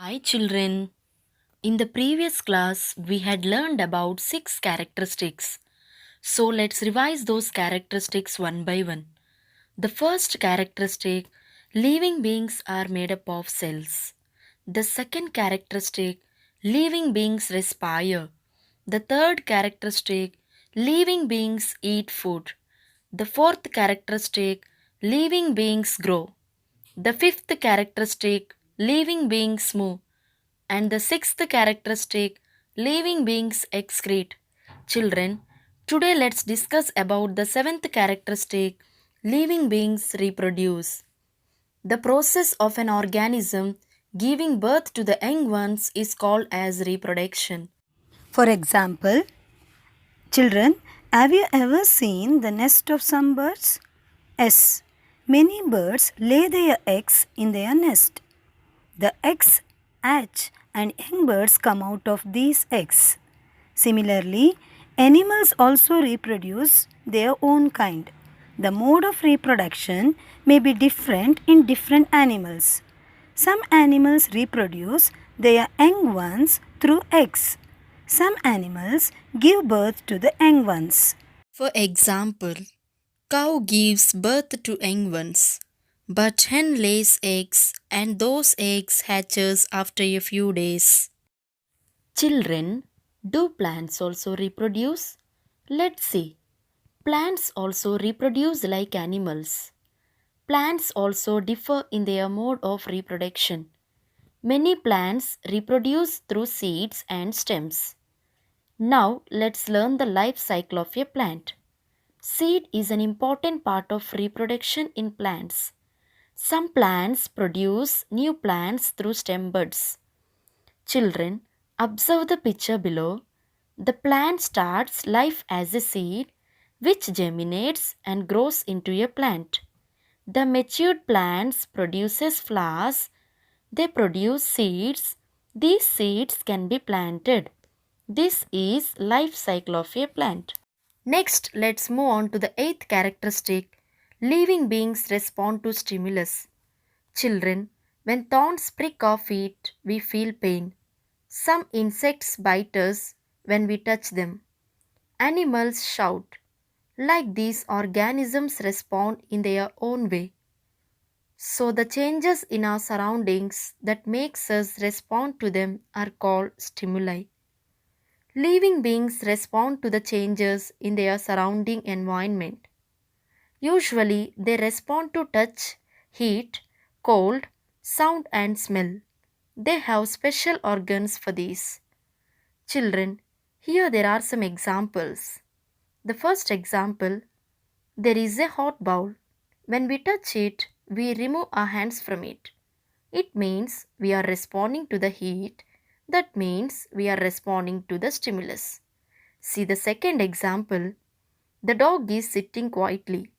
Hi children. In the previous class, we had learned about 6 characteristics. So let's revise those characteristics one by one. The first characteristic, living beings are made up of cells. The second characteristic, living beings respire. The third characteristic, living beings eat food. The fourth characteristic, living beings grow. The fifth characteristic, living beings move. And the sixth characteristic, living beings excrete. Children, today let's discuss about the seventh characteristic, living beings reproduce. The process of an organism giving birth to the young ones is called as reproduction. For example, children, have you ever seen the nest of some birds? Yes, many birds lay their eggs in their nest. The eggs hatch and young birds come out of these eggs. Similarly, animals also reproduce their own kind. The mode of reproduction may be different in different animals. Some animals reproduce their young ones through eggs. Some animals give birth to the young ones. For example, cow gives birth to young ones, but hen lays eggs and those eggs hatches after a few days. Children, do plants also reproduce? Let's see. Plants also reproduce like animals. Plants also differ in their mode of reproduction. Many plants reproduce through seeds and stems. Now let's learn the life cycle of a plant. Seed is an important part of reproduction in plants. Some plants produce new plants through stem buds. Children, observe the picture below. The plant starts life as a seed which germinates and grows into a plant. The matured plants produces flowers. They produce seeds. These seeds can be planted. This is life cycle of a plant. Next, let's move on to the eighth characteristic. Living beings respond to stimulus. Children, when thorns prick our feet, we feel pain. Some insects bite us when we touch them. Animals shout. Like these organisms respond in their own way. So the changes in our surroundings that makes us respond to them are called stimuli. Living beings respond to the changes in their surrounding environment. Usually they respond to touch, heat, cold, sound and smell. They have special organs for these. Children, here there are some examples. The first example, there is a hot bowl. When we touch it, we remove our hands from it. It means we are responding to the heat. That means we are responding to the stimulus. See the second example. The dog is sitting quietly.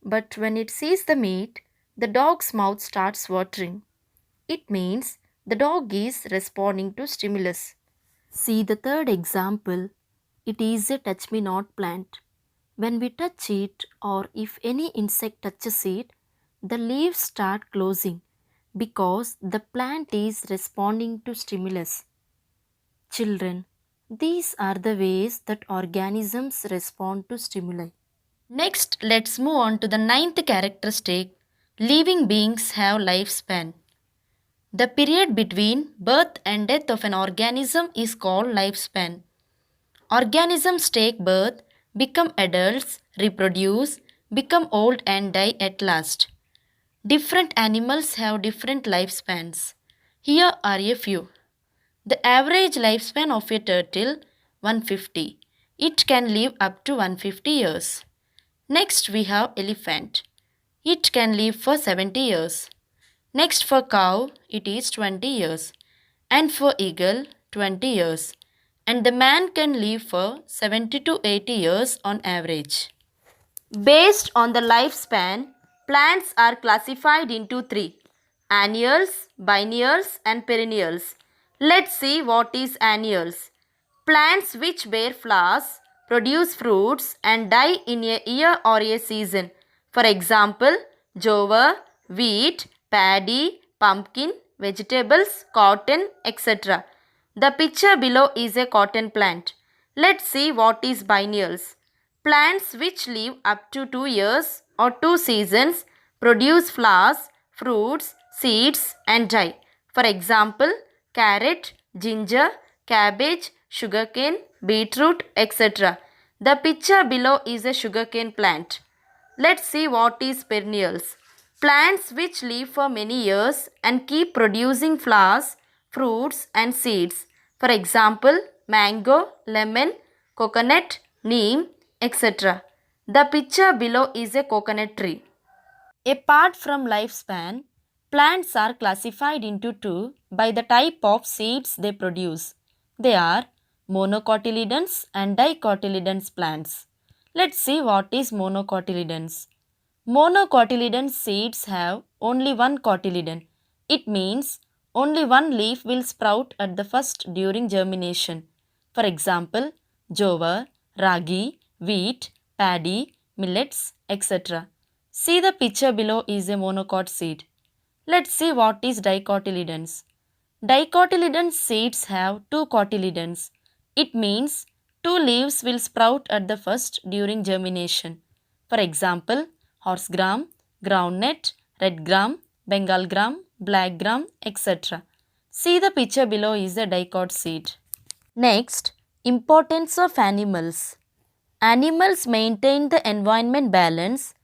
But when it sees the meat, the dog's mouth starts watering. It means the dog is responding to stimulus. See the third example. It is a touch me not plant. When we touch it or if any insect touches it, the leaves start closing because the plant is responding to stimulus. Children, these are the ways that organisms respond to stimuli. Next, let's move on to the ninth characteristic. Living beings have lifespan. The period between birth and death of an organism is called lifespan. Organisms take birth, become adults, reproduce, become old and die at last. Different animals have different lifespans. Here are a few. The average lifespan of a turtle 150. It can live up to 150 years. Next we have elephant. It can live for 70 years. Next for cow it is 20 years. And for eagle 20 years. And the man can live for 70 to 80 years on average. Based on the lifespan, plants are classified into three: annuals, biennials and perennials. Let's see what is annuals. Plants which bear flowers, produce fruits and die in a year or a season. For example, jowar, wheat, paddy, pumpkin, vegetables, cotton, etc. The picture below is a cotton plant. Let's see what is biennials. Plants which live up to 2 years or 2 seasons produce flowers, fruits, seeds and dye. For example, carrot, ginger, cabbage, sugarcane, beetroot, etc. The picture below is a sugarcane plant. Let's see what is perennials. Plants which live for many years and keep producing flowers, fruits and seeds. For example, mango, lemon, coconut, neem, etc. The picture below is a coconut tree. Apart from lifespan, plants are classified into two by the type of seeds they produce. They are monocotyledons and dicotyledons plants. Let's see what is monocotyledons. Monocotyledon seeds have only one cotyledon. It means only one leaf will sprout at the first during germination. For example, jowar, ragi, wheat, paddy, millets, etc. See the picture below is a monocot seed. Let's see what is dicotyledons. Dicotyledon seeds have two cotyledons. It means two leaves will sprout at the first during germination. For example, horse gram, groundnut, red gram, bengal gram, black gram, etc. See the picture below is a dicot seed. Next, importance of animals. Animals maintain the environment balance.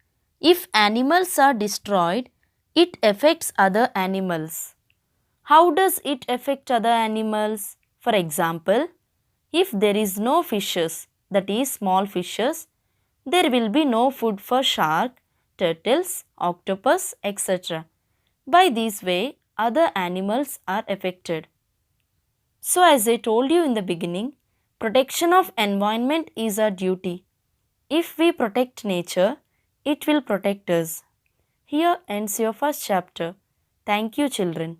If animals are destroyed, it affects other animals. How does it affect other animals? For example, if there is no fishes, that is small fishes, there will be no food for shark, turtles, octopus, etc. By this way, other animals are affected. So as I told you in the beginning, protection of environment is our duty. If we protect nature, it will protect us. Here ends your first chapter. Thank you, children.